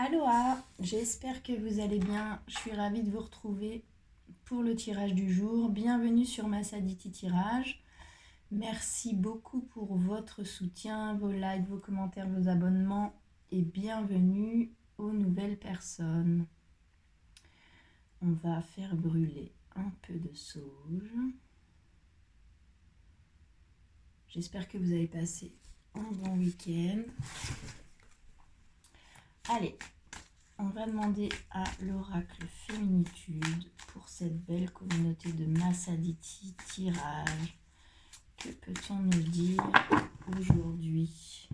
Aloha, j'espère que vous allez bien. Je suis ravie de vous retrouver pour le tirage du jour. Bienvenue sur Massaditi Tirage. Merci beaucoup pour votre soutien, vos likes, vos commentaires, vos abonnements et bienvenue aux nouvelles personnes. On va faire brûler un peu de sauge. J'espère que vous avez passé un bon week-end. Allez, on va demander à l'oracle Féminitude pour cette belle communauté de Massaditi Tirage. Que peut-on nous dire aujourd'hui?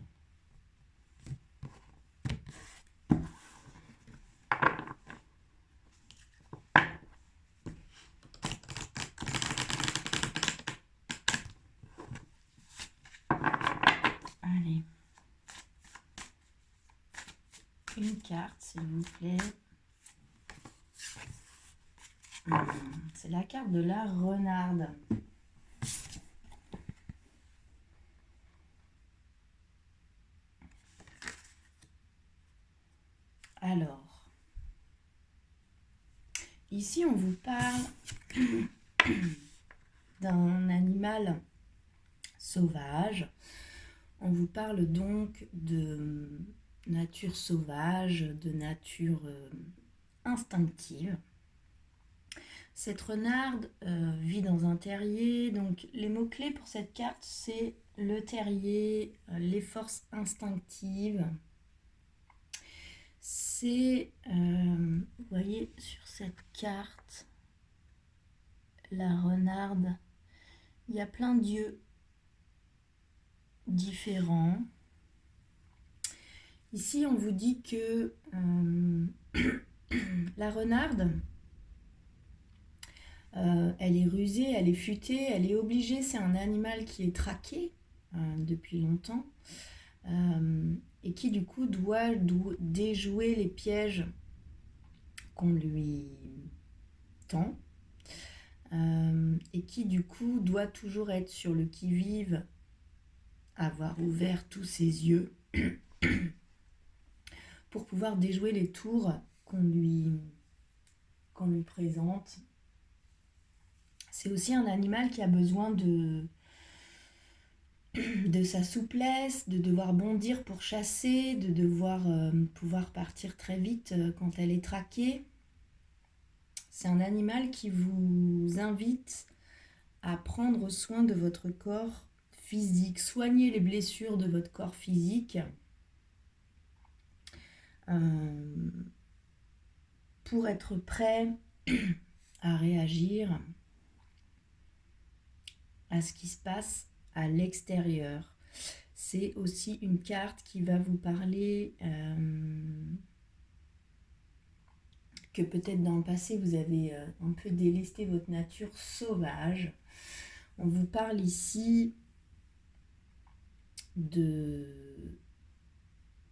Allez. Une carte, s'il vous plaît. C'est la carte de la renarde. Alors, ici on vous parle d'un animal sauvage. On vous parle donc de nature sauvage, de nature instinctive. Cette renarde vit dans un terrier, donc les mots-clés pour cette carte, c'est le terrier, les forces instinctives. C'est, vous voyez sur cette carte, la renarde, il y a plein d'yeux différents. Ici, on vous dit que la renarde, elle est rusée, elle est futée, elle est obligée. C'est un animal qui est traqué depuis longtemps et qui du coup doit déjouer les pièges qu'on lui tend et qui du coup doit toujours être sur le qui-vive, avoir ouvert tous ses yeux pour pouvoir déjouer les tours qu'on lui présente. C'est aussi un animal qui a besoin de sa souplesse, de devoir bondir pour chasser, de devoir pouvoir partir très vite quand elle est traquée. C'est un animal qui vous invite à prendre soin de votre corps physique, soigner les blessures de votre corps physique pour être prêt à réagir à ce qui se passe à l'extérieur. C'est aussi une carte qui va vous parler que peut-être dans le passé vous avez un peu délesté votre nature sauvage. On vous parle ici de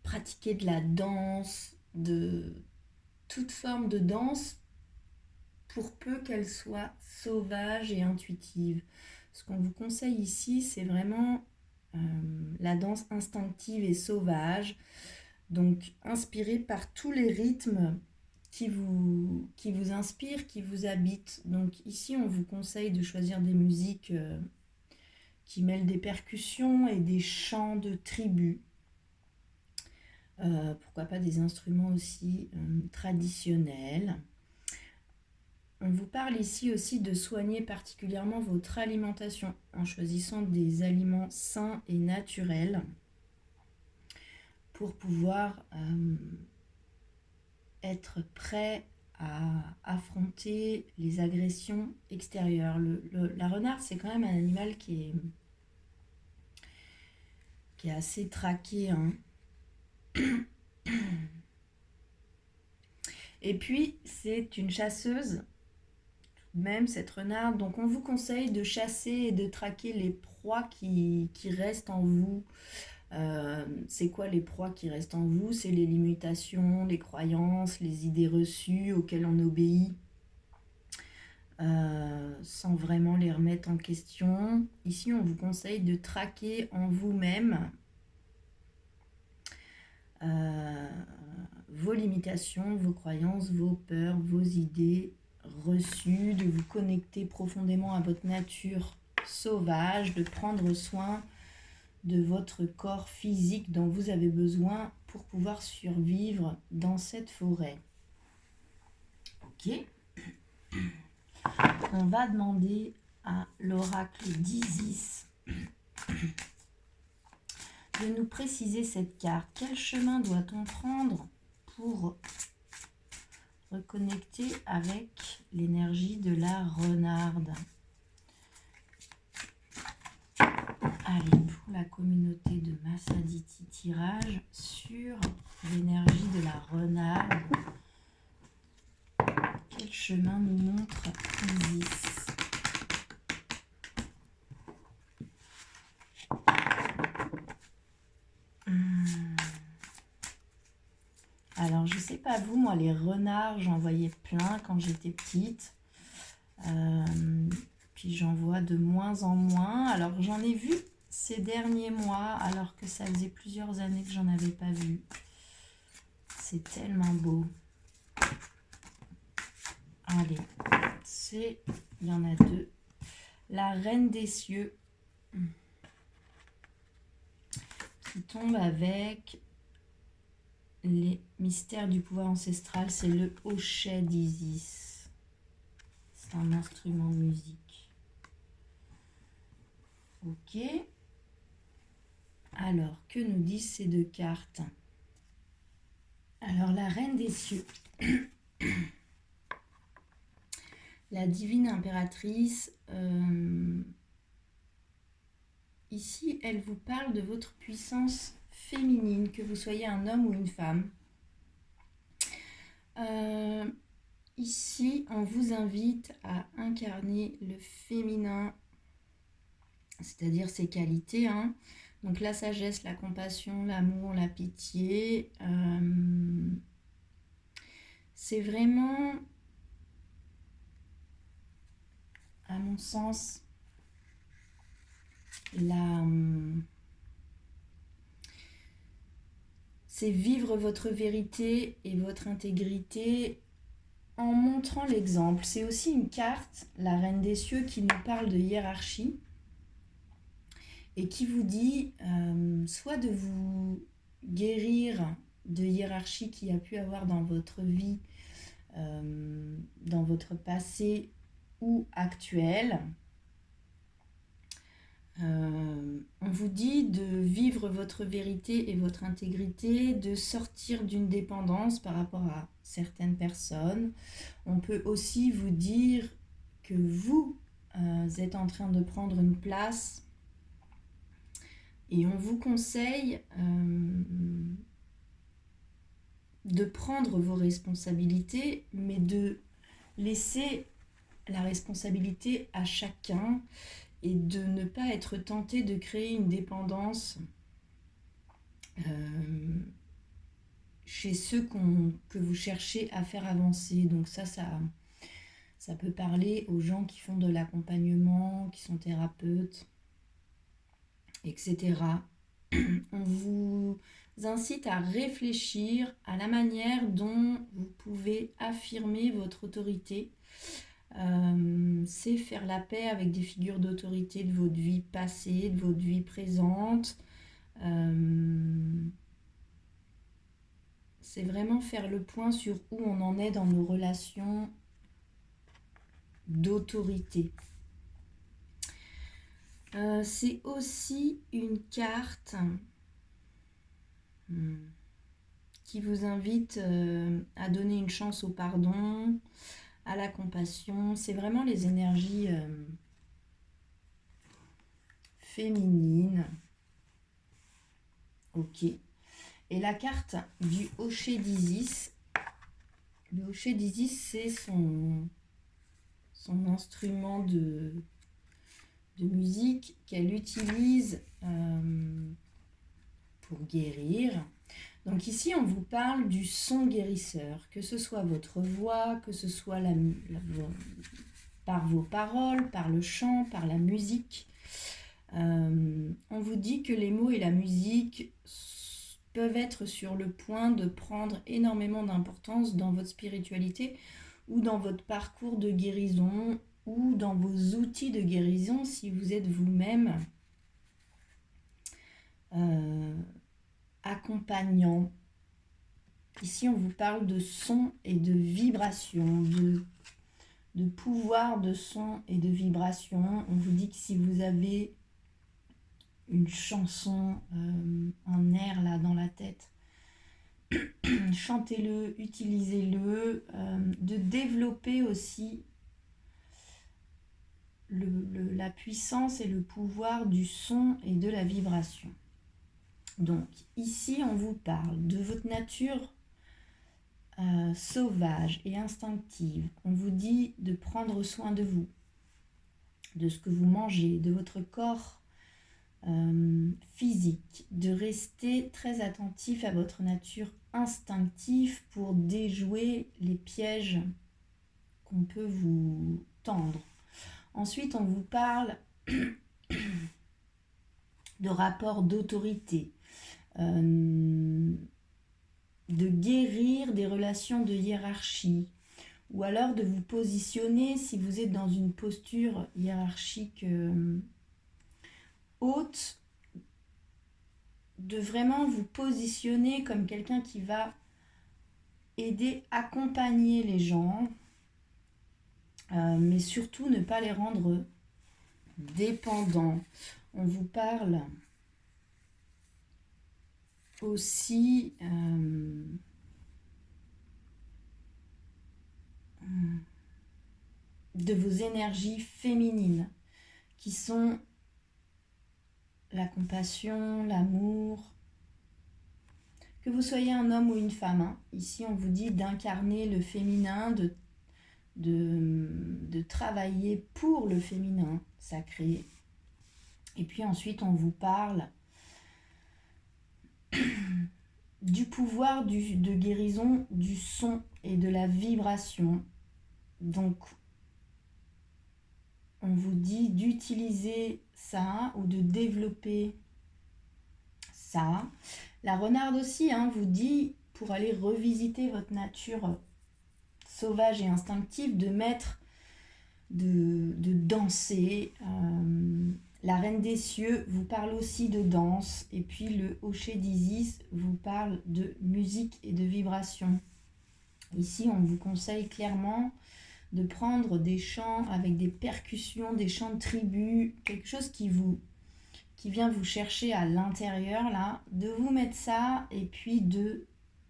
pratiquer de la danse, de toute forme de danse, pour peu qu'elle soit sauvage et intuitive. Ce qu'on vous conseille ici, c'est vraiment la danse instinctive et sauvage, donc inspirée par tous les rythmes qui vous inspirent, qui vous habitent. Donc ici, on vous conseille de choisir des musiques qui mêlent des percussions et des chants de tribu. Pourquoi pas des instruments aussi traditionnels. On vous parle ici aussi de soigner particulièrement votre alimentation en choisissant des aliments sains et naturels pour pouvoir être prêt à affronter les agressions extérieures. La renarde, c'est quand même un animal qui est assez traqué, hein. Et puis, c'est une chasseuse, même cette renarde. Donc, on vous conseille de chasser et de traquer les proies qui restent en vous. C'est quoi les proies qui restent en vous? C'est les limitations, les croyances, les idées reçues auxquelles on obéit sans vraiment les remettre en question. Ici, on vous conseille de traquer en vous-même vos limitations, vos croyances, vos peurs, vos idées reçues, de vous connecter profondément à votre nature sauvage, de prendre soin de votre corps physique dont vous avez besoin pour pouvoir survivre dans cette forêt. Ok. On va demander à l'oracle d'Isis de nous préciser cette carte. Quel chemin doit-on prendre pour reconnecter avec l'énergie de la renarde? Allez, pour la communauté de Massaditi, tirage sur l'énergie de la renarde. Quel chemin nous montre Isis? Alors, je sais pas vous, moi les renards, j'en voyais plein quand j'étais petite. Puis j'en vois de moins en moins. Alors, j'en ai vu ces derniers mois, alors que ça faisait plusieurs années que j'en avais pas vu. C'est tellement beau. Allez, il y en a deux. La reine des cieux qui tombe avec les mystères du pouvoir ancestral, c'est le hochet d'Isis. C'est un instrument de musique. Ok. Alors, que nous disent ces deux cartes? Alors, la reine des cieux. La divine impératrice, ici, elle vous parle de votre puissance féminine, que vous soyez un homme ou une femme. Ici, on vous invite à incarner le féminin, c'est-à-dire ses qualités, hein. Donc la sagesse, la compassion, l'amour, la pitié. C'est vraiment, à mon sens, c'est vivre votre vérité et votre intégrité en montrant l'exemple. C'est aussi une carte, la Reine des Cieux, qui nous parle de hiérarchie et qui vous dit soit de vous guérir de hiérarchie qu'il y a pu avoir dans votre vie, dans votre passé ou actuel. On vous dit de vivre votre vérité et votre intégrité, de sortir d'une dépendance par rapport à certaines personnes. On peut aussi vous dire que vous êtes en train de prendre une place et on vous conseille de prendre vos responsabilités, mais de laisser la responsabilité à chacun et de ne pas être tenté de créer une dépendance chez ceux que vous cherchez à faire avancer. Donc ça peut parler aux gens qui font de l'accompagnement, qui sont thérapeutes, etc. On vous incite à réfléchir à la manière dont vous pouvez affirmer votre autorité. C'est faire la paix avec des figures d'autorité de votre vie passée, de votre vie présente. C'est vraiment faire le point sur où on en est dans nos relations d'autorité. C'est aussi une carte qui vous invite à donner une chance au pardon, à la compassion. C'est vraiment les énergies féminines. Ok. Et la carte du hochet d'Isis. Le hochet d'Isis, c'est son instrument de musique qu'elle utilise pour guérir. Donc ici, on vous parle du son guérisseur, que ce soit votre voix, que ce soit par vos paroles, par le chant, par la musique. On vous dit que les mots et la musique peuvent être sur le point de prendre énormément d'importance dans votre spiritualité ou dans votre parcours de guérison ou dans vos outils de guérison si vous êtes vous-même accompagnant. Ici, on vous parle de son et de vibration, de pouvoir de son et de vibration. On vous dit que si vous avez une chanson, un air là dans la tête, chantez-le, utilisez-le, de développer aussi la puissance et le pouvoir du son et de la vibration. Donc ici, on vous parle de votre nature sauvage et instinctive. On vous dit de prendre soin de vous, de ce que vous mangez, de votre corps physique, de rester très attentif à votre nature instinctive pour déjouer les pièges qu'on peut vous tendre. Ensuite, on vous parle de rapports d'autorité, de guérir des relations de hiérarchie, ou alors de vous positionner, si vous êtes dans une posture hiérarchique haute, de vraiment vous positionner comme quelqu'un qui va aider, accompagner les gens, mais surtout ne pas les rendre dépendants. On vous parle aussi de vos énergies féminines qui sont la compassion, l'amour. Que vous soyez un homme ou une femme, hein. Ici on vous dit d'incarner le féminin, de travailler pour le féminin sacré. Et puis ensuite on vous parle du pouvoir de guérison du son et de la vibration. Donc on vous dit d'utiliser ça ou de développer ça. La renarde aussi vous dit, pour aller revisiter votre nature sauvage et instinctive, de danser. La reine des cieux vous parle aussi de danse. Et puis le hocher d'Isis vous parle de musique et de vibration. Ici, on vous conseille clairement de prendre des chants avec des percussions, des chants de tribu, quelque chose qui vient vous chercher à l'intérieur, là, de vous mettre ça et puis de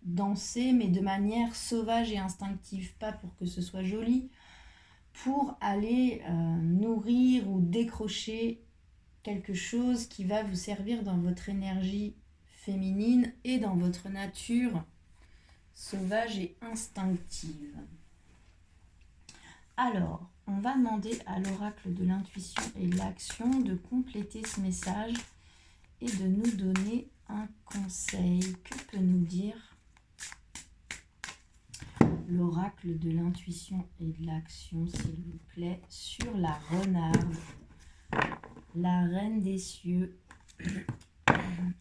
danser, mais de manière sauvage et instinctive, pas pour que ce soit joli, pour aller nourrir ou décrocher quelque chose qui va vous servir dans votre énergie féminine et dans votre nature sauvage et instinctive. Alors, on va demander à l'oracle de l'intuition et de l'action de compléter ce message et de nous donner un conseil. Que peut nous dire l'oracle de l'intuition et de l'action, s'il vous plaît, sur la renarde, la reine des cieux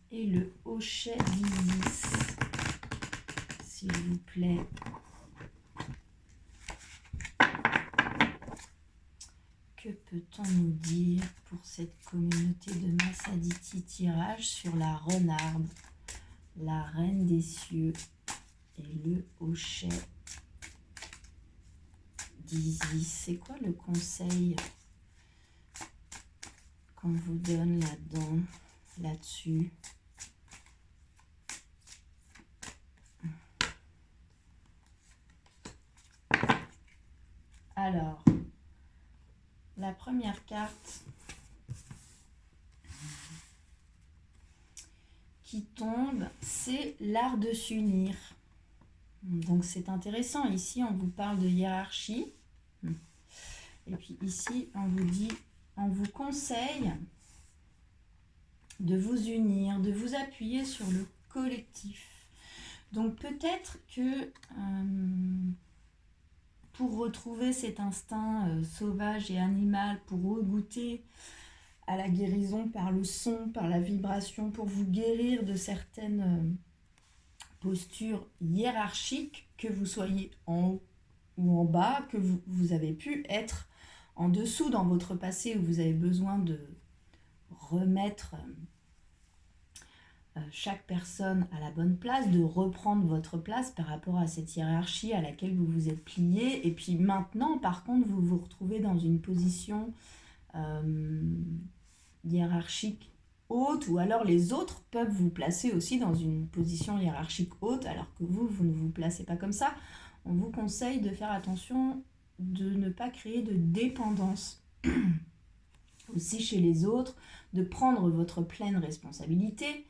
et le hochet d'Isis, s'il vous plaît. Que peut-on nous dire pour cette communauté de Massaditi tirage sur la renarde, la reine des cieux et le hochet d'Isis? C'est quoi le conseil qu'on vous donne là-dedans, là-dessus? Alors, la première carte qui tombe, c'est l'art de s'unir. Donc c'est intéressant. Ici, on vous parle de hiérarchie. Et puis ici, on vous conseille de vous unir, de vous appuyer sur le collectif. Donc peut-être que pour retrouver cet instinct sauvage et animal, pour regoûter à la guérison par le son, par la vibration, pour vous guérir de certaines posture hiérarchique, que vous soyez en haut ou en bas, que vous avez pu être en dessous dans votre passé, où vous avez besoin de remettre chaque personne à la bonne place, de reprendre votre place par rapport à cette hiérarchie à laquelle vous vous êtes plié. Et puis maintenant, par contre, vous vous retrouvez dans une position hiérarchique haute, ou alors les autres peuvent vous placer aussi dans une position hiérarchique haute, alors que vous ne vous placez pas comme ça. On vous conseille de faire attention de ne pas créer de dépendance aussi chez les autres, de prendre votre pleine responsabilité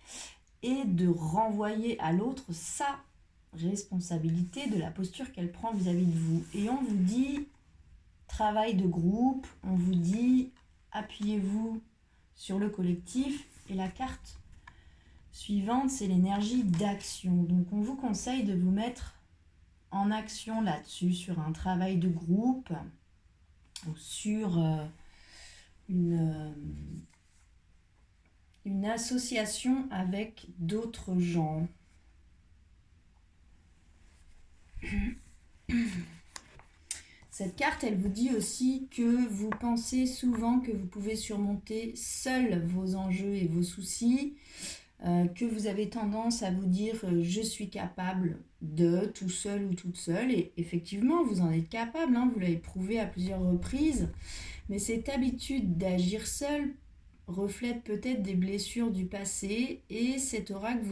et de renvoyer à l'autre sa responsabilité de la posture qu'elle prend vis-à-vis de vous. Et on vous dit travail de groupe, on vous dit appuyez-vous sur le collectif, et la carte suivante, c'est l'énergie d'action. Donc on vous conseille de vous mettre en action là-dessus, sur un travail de groupe, ou sur une association avec d'autres gens. Cette carte, elle vous dit aussi que vous pensez souvent que vous pouvez surmonter seul vos enjeux et vos soucis, que vous avez tendance à vous dire je suis capable de, tout seul ou toute seule, et effectivement vous en êtes capable, vous l'avez prouvé à plusieurs reprises, mais cette habitude d'agir seul reflète peut-être des blessures du passé, et cet oracle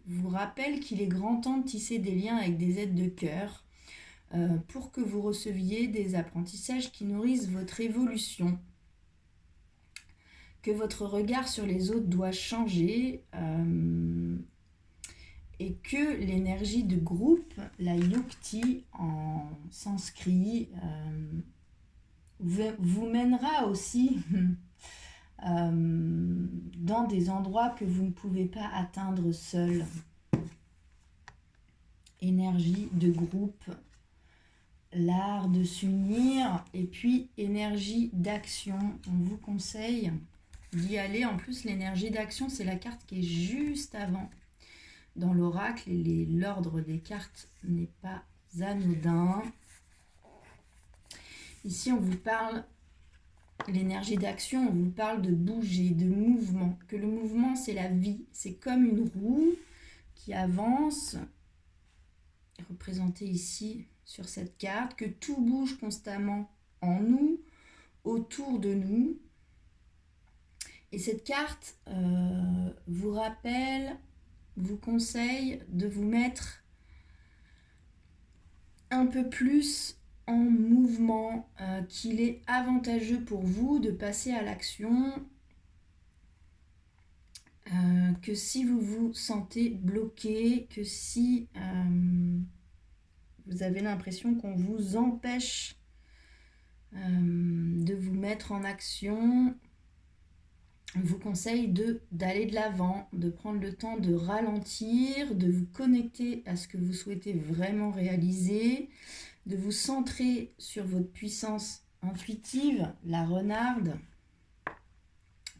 vous rappelle qu'il est grand temps de tisser des liens avec des êtres de cœur pour que vous receviez des apprentissages qui nourrissent votre évolution, que votre regard sur les autres doit changer, et que l'énergie de groupe, la yukti en sanskrit, vous mènera aussi dans des endroits que vous ne pouvez pas atteindre seul. Énergie de groupe, l'art de s'unir, et puis énergie d'action. On vous conseille d'y aller. En plus, l'énergie d'action, c'est la carte qui est juste avant dans l'oracle, et l'ordre des cartes n'est pas anodin. Ici, on vous parle, l'énergie d'action, on vous parle de bouger, de mouvement, que le mouvement, c'est la vie. C'est comme une roue qui avance, représentée ici sur cette carte, que tout bouge constamment en nous, autour de nous. Et cette carte vous rappelle, vous conseille de vous mettre un peu plus en mouvement, qu'il est avantageux pour vous de passer à l'action, que si vous vous sentez bloqué, que si vous avez l'impression qu'on vous empêche de vous mettre en action, on vous conseille d'aller de l'avant, de prendre le temps de ralentir, de vous connecter à ce que vous souhaitez vraiment réaliser, de vous centrer sur votre puissance intuitive, la renarde,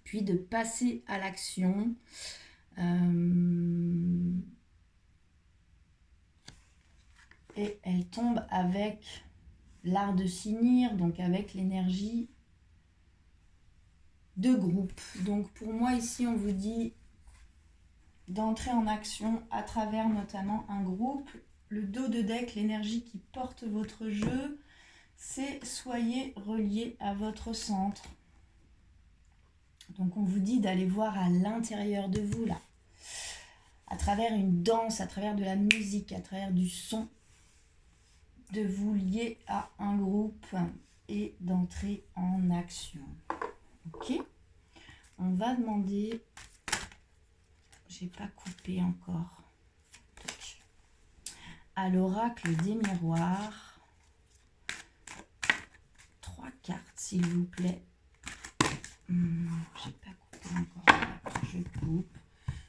puis de passer à l'action. Et elle tombe avec l'art de s'unir, donc avec l'énergie de groupe. Donc pour moi ici on vous dit d'entrer en action à travers notamment un groupe. Le dos de deck, l'énergie qui porte votre jeu, c'est soyez reliés à votre centre. Donc on vous dit d'aller voir à l'intérieur de vous là, à travers une danse, à travers de la musique, à travers du son, de vous lier à un groupe et d'entrer en action. Ok, on va demander, j'ai pas coupé encore, à l'oracle des miroirs, 3 cartes s'il vous plaît. J'ai pas coupé encore, je coupe.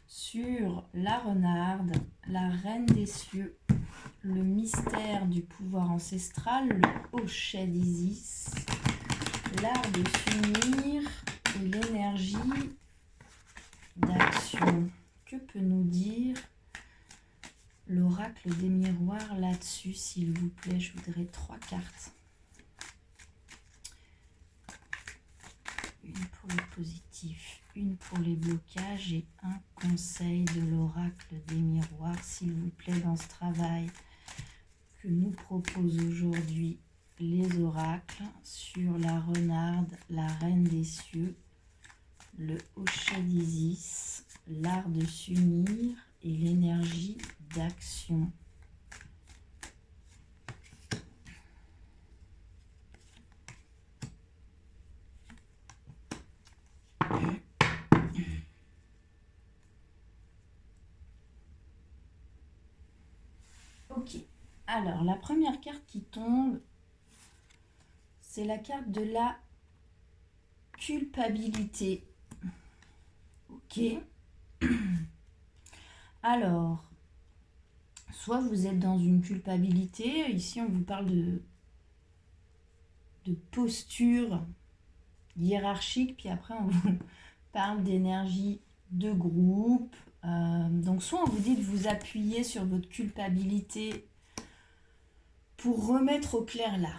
Sur la renarde, la reine des cieux, le mystère du pouvoir ancestral, le hochet d'Isis, l'art de s'unir et l'énergie d'action. Que peut nous dire l'oracle des miroirs là-dessus, s'il vous plaît. Je voudrais 3 cartes. Une pour le positif, une pour les blocages et un conseil de l'oracle des miroirs, s'il vous plaît, dans ce travail que nous proposent aujourd'hui les oracles sur la renarde, la reine des cieux, le hochet d'Isis, l'art de s'unir et l'énergie d'action. Ok, alors la première carte qui tombe, c'est la carte de la culpabilité. Ok. Alors, soit vous êtes dans une culpabilité, ici on vous parle de posture hiérarchique, puis après on vous parle d'énergie de groupe. Donc soit on vous dit de vous appuyer sur votre culpabilité pour remettre au clair là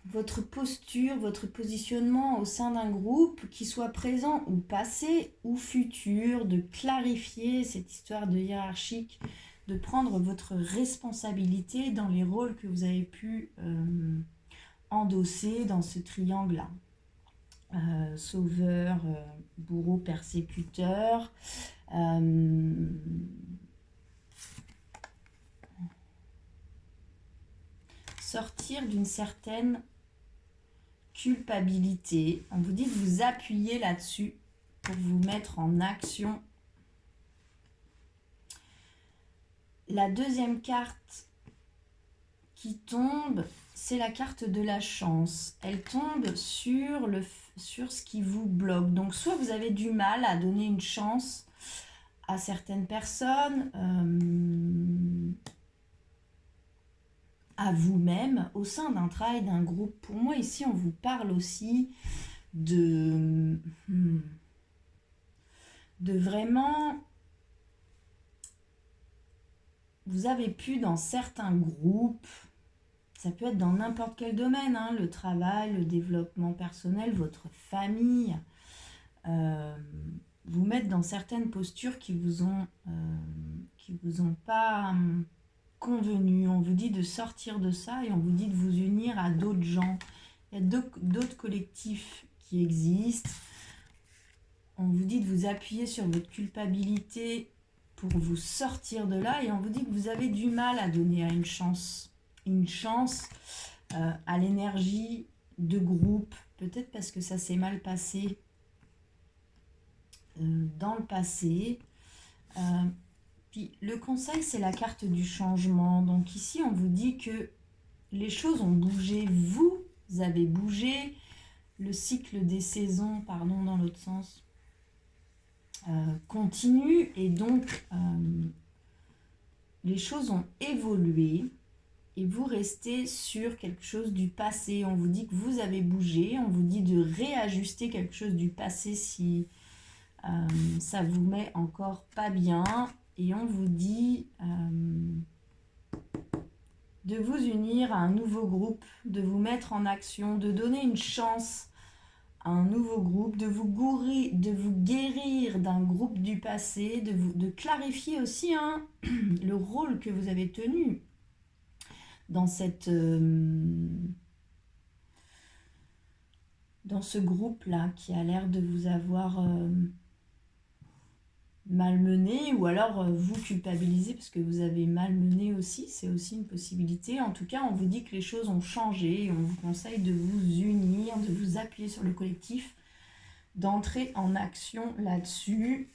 votre posture, votre positionnement au sein d'un groupe, qui soit présent ou passé ou futur, de clarifier cette histoire de hiérarchique, de prendre votre responsabilité dans les rôles que vous avez pu endosser dans ce triangle-là. Sauveur, bourreau, persécuteur. Sortir d'une certaine culpabilité. On vous dit de vous appuyer là-dessus pour vous mettre en action. La deuxième carte qui tombe, c'est la carte de la chance. Elle tombe sur ce qui vous bloque. Donc soit vous avez du mal à donner une chance à certaines personnes, à vous-même, au sein d'un travail, d'un groupe. Pour moi, ici, on vous parle aussi de vraiment... Vous avez pu, dans certains groupes, ça peut être dans n'importe quel domaine, hein, le travail, le développement personnel, votre famille, vous mettre dans certaines postures qui vous ont pas convenu. On vous dit de sortir de ça et on vous dit de vous unir à d'autres gens. Il y a d'autres collectifs qui existent. On vous dit de vous appuyer sur votre culpabilité pour vous sortir de là, et on vous dit que vous avez du mal à donner à une chance à l'énergie de groupe, peut-être parce que ça s'est mal passé dans le passé. Puis le conseil, c'est la carte du changement. Donc ici, on vous dit que les choses ont bougé, vous avez bougé, le cycle des saisons, pardon, dans l'autre sens, continue, et donc les choses ont évolué et vous restez sur quelque chose du passé. On vous dit que vous avez bougé, on vous dit de réajuster quelque chose du passé si ça vous met encore pas bien, et on vous dit de vous unir à un nouveau groupe, de vous mettre en action, de donner une chance à un nouveau groupe, de vous guérir d'un groupe du passé, de clarifier aussi le rôle que vous avez tenu dans dans ce groupe-là qui a l'air de vous avoir malmené, ou alors vous culpabiliser parce que vous avez malmené aussi, c'est aussi une possibilité. En tout cas, on vous dit que les choses ont changé et on vous conseille de vous unir, de vous appuyer sur le collectif, d'entrer en action là-dessus.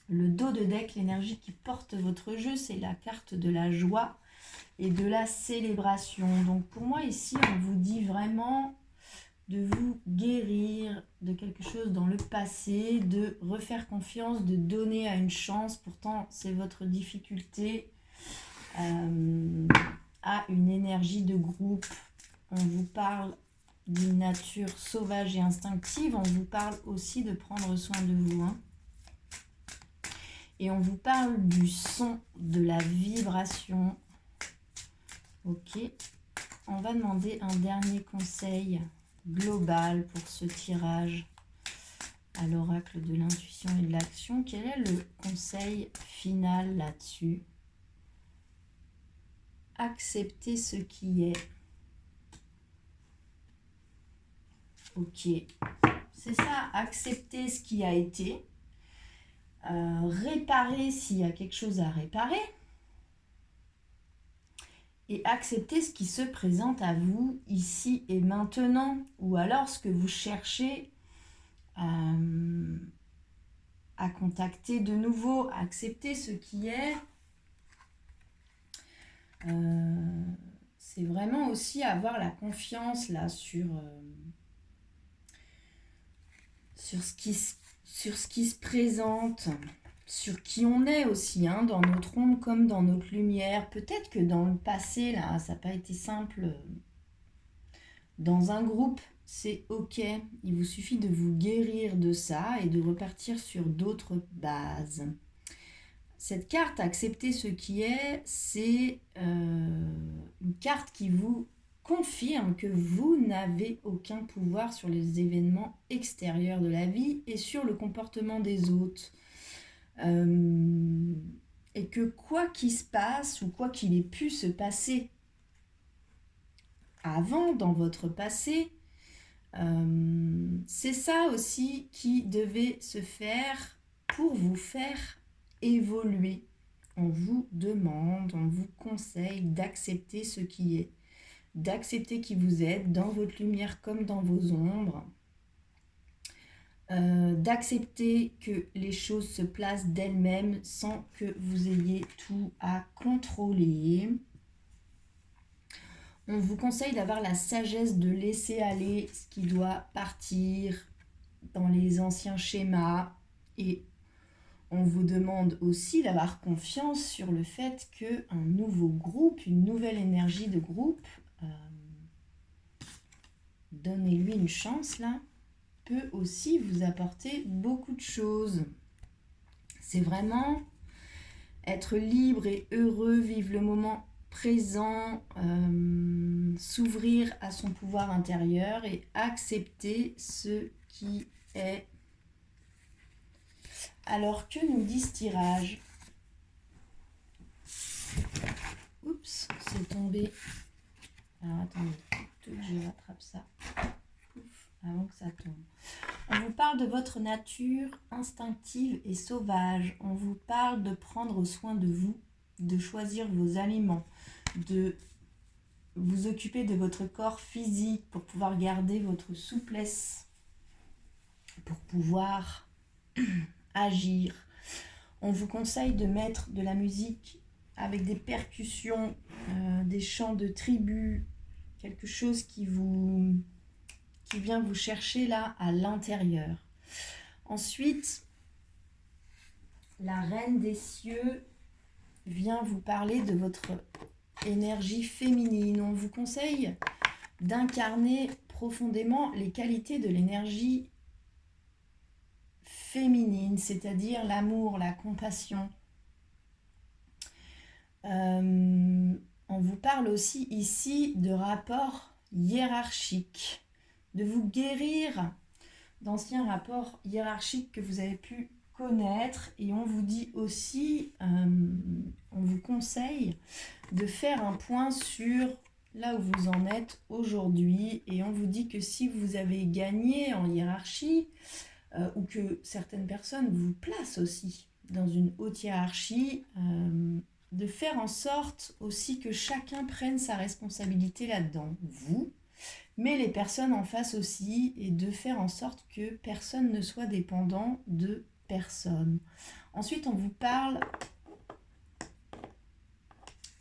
Le dos de deck, l'énergie qui porte votre jeu, c'est la carte de la joie et de la célébration. Donc pour moi ici, on vous dit vraiment de vous guérir de quelque chose dans le passé, de refaire confiance, de donner à une chance. Pourtant, c'est votre difficulté à une énergie de groupe. On vous parle d'une nature sauvage et instinctive. On vous parle aussi de prendre soin de vous. Et on vous parle du son, de la vibration. Ok. On va demander un dernier conseil global pour ce tirage à l'oracle de l'intuition et de l'action. Quel est le conseil final là-dessus? Accepter ce qui est. Ok. C'est ça, accepter ce qui a été. Réparer s'il y a quelque chose à réparer. Et accepter ce qui se présente à vous ici et maintenant. Ou alors ce que vous cherchez à contacter de nouveau. Accepter ce qui est. C'est vraiment aussi avoir la confiance là sur ce qui se présente, sur qui on est aussi, hein, dans notre ombre comme dans notre lumière. Peut-être que dans le passé, là, ça n'a pas été simple. Dans un groupe, c'est ok. Il vous suffit de vous guérir de ça et de repartir sur d'autres bases. Cette carte, accepter ce qui est, c'est une carte qui vous confirme que vous n'avez aucun pouvoir sur les événements extérieurs de la vie et sur le comportement des autres. Et que quoi qu'il se passe ou quoi qu'il ait pu se passer avant dans votre passé, c'est ça aussi qui devait se faire pour vous faire évoluer. On vous demande, on vous conseille d'accepter ce qui est, d'accepter qui vous êtes dans votre lumière comme dans vos ombres, d'accepter que les choses se placent d'elles-mêmes sans que vous ayez tout à contrôler. On vous conseille d'avoir la sagesse de laisser aller ce qui doit partir dans les anciens schémas et on vous demande aussi d'avoir confiance sur le fait qu'un nouveau groupe, une nouvelle énergie de groupe, donnez-lui une chance là, peut aussi vous apporter beaucoup de choses. C'est vraiment être libre et heureux, vivre le moment présent, s'ouvrir à son pouvoir intérieur et accepter ce qui est. Alors, que nous dit ce tirage? Oups, c'est tombé. Alors, attendez, que je rattrape ça. Pouf, avant que ça tombe. On vous parle de votre nature instinctive et sauvage. On vous parle de prendre soin de vous, de choisir vos aliments, de vous occuper de votre corps physique pour pouvoir garder votre souplesse, pour pouvoir agir. On vous conseille de mettre de la musique avec des percussions, des chants de tribu, quelque chose qui vient vous chercher là à l'intérieur. Ensuite, la Reine des Cieux vient vous parler de votre énergie féminine. On vous conseille d'incarner profondément les qualités de l'énergie féminine, c'est-à-dire l'amour, la compassion. On vous parle aussi ici de rapports hiérarchiques, de vous guérir d'anciens rapports hiérarchiques que vous avez pu connaître. Et on vous dit aussi, on vous conseille de faire un point sur là où vous en êtes aujourd'hui. Et on vous dit que si vous avez gagné en hiérarchie, ou que certaines personnes vous placent aussi dans une haute hiérarchie, de faire en sorte aussi que chacun prenne sa responsabilité là-dedans. Vous, mais les personnes en face aussi, et de faire en sorte que personne ne soit dépendant de personne. Ensuite, on vous parle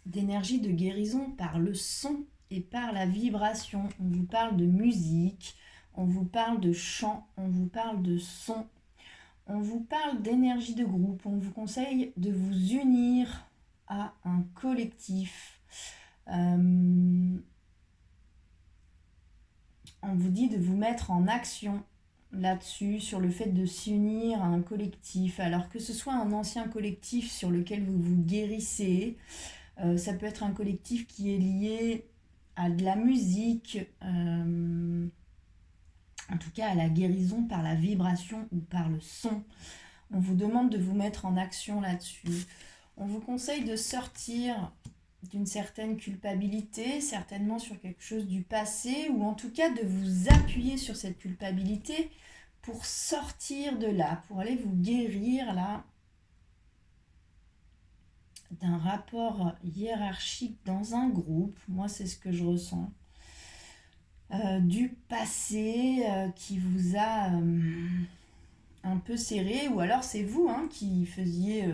d'énergie de guérison par le son et par la vibration. On vous parle de musique, on vous parle de chant, on vous parle de son, on vous parle d'énergie de groupe. On vous conseille de vous unir à un collectif. On vous dit de vous mettre en action, là-dessus, sur le fait de s'unir à un collectif. Alors que ce soit un ancien collectif sur lequel vous vous guérissez, ça peut être un collectif qui est lié à de la musique, en tout cas à la guérison par la vibration ou par le son. On vous demande de vous mettre en action là-dessus. On vous conseille de sortir d'une certaine culpabilité, certainement sur quelque chose du passé, ou en tout cas de vous appuyer sur cette culpabilité pour sortir de là, pour aller vous guérir là d'un rapport hiérarchique dans un groupe. Moi, c'est ce que je ressens. Du passé qui vous a un peu serré, ou alors c'est vous qui faisiez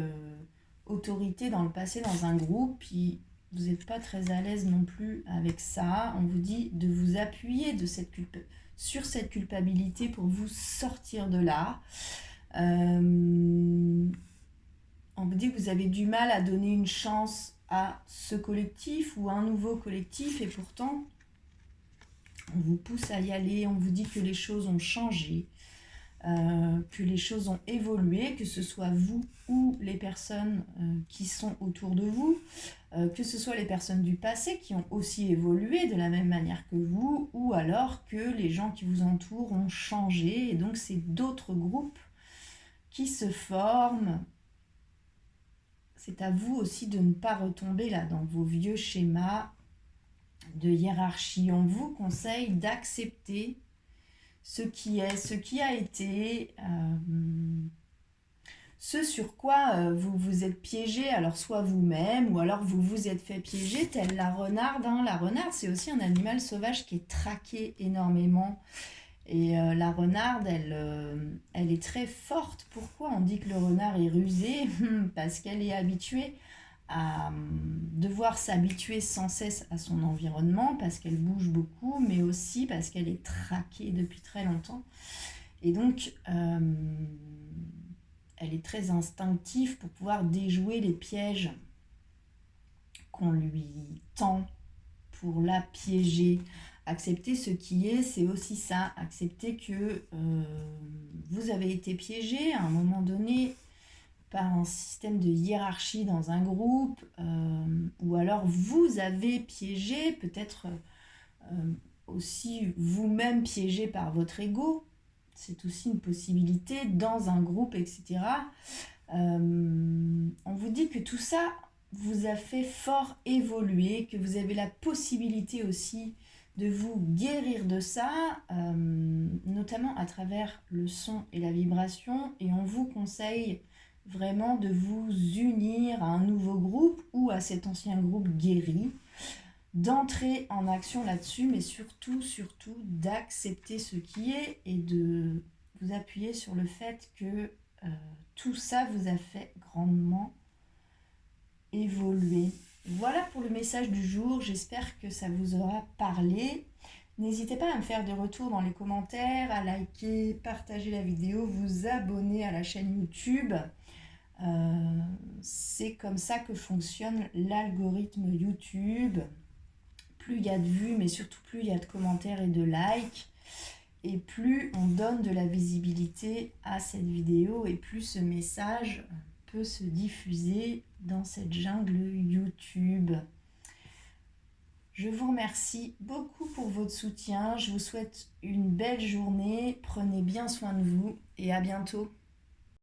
autorité dans le passé dans un groupe, puis vous n'êtes pas très à l'aise non plus avec ça. On vous dit de vous appuyer sur cette culpabilité pour vous sortir de là. On vous dit que vous avez du mal à donner une chance à ce collectif ou à un nouveau collectif, et pourtant on vous pousse à y aller. On vous dit que les choses ont changé, que les choses ont évolué, que ce soit vous ou les personnes qui sont autour de vous, que ce soit les personnes du passé qui ont aussi évolué de la même manière que vous, ou alors que les gens qui vous entourent ont changé, et donc c'est d'autres groupes qui se forment. C'est à vous aussi de ne pas retomber là dans vos vieux schémas de hiérarchie. On vous conseille d'accepter ce qui est, ce qui a été, ce sur quoi vous vous êtes piégé, alors soit vous-même, ou alors vous vous êtes fait piéger, telle la renarde. La renarde, c'est aussi un animal sauvage qui est traqué énormément. Et la renarde, elle est très forte. Pourquoi on dit que le renard est rusé? Parce qu'elle est habituée à devoir s'habituer sans cesse à son environnement, parce qu'elle bouge beaucoup, mais aussi parce qu'elle est traquée depuis très longtemps. Et donc, elle est très instinctive pour pouvoir déjouer les pièges qu'on lui tend pour la piéger. Accepter ce qui est, c'est aussi ça. Accepter que vous avez été piégé à un moment donné par un système de hiérarchie dans un groupe, ou alors vous avez piégé, peut-être aussi vous-même piégé par votre ego. C'est aussi une possibilité dans un groupe, etc. On vous dit que tout ça vous a fait fort évoluer, que vous avez la possibilité aussi de vous guérir de ça, notamment à travers le son et la vibration, et on vous conseille vraiment de vous unir à un nouveau groupe ou à cet ancien groupe guéri, d'entrer en action là-dessus, mais surtout d'accepter ce qui est et de vous appuyer sur le fait que tout ça vous a fait grandement évoluer. Voilà pour le message du jour, j'espère que ça vous aura parlé. N'hésitez pas à me faire des retours dans les commentaires, à liker, partager la vidéo, vous abonner à la chaîne YouTube. C'est comme ça que fonctionne l'algorithme YouTube. Plus il y a de vues, mais surtout plus il y a de commentaires et de likes, et plus on donne de la visibilité à cette vidéo, et plus ce message peut se diffuser dans cette jungle YouTube. Je vous remercie beaucoup pour votre soutien. Je vous souhaite une belle journée. Prenez bien soin de vous et à bientôt.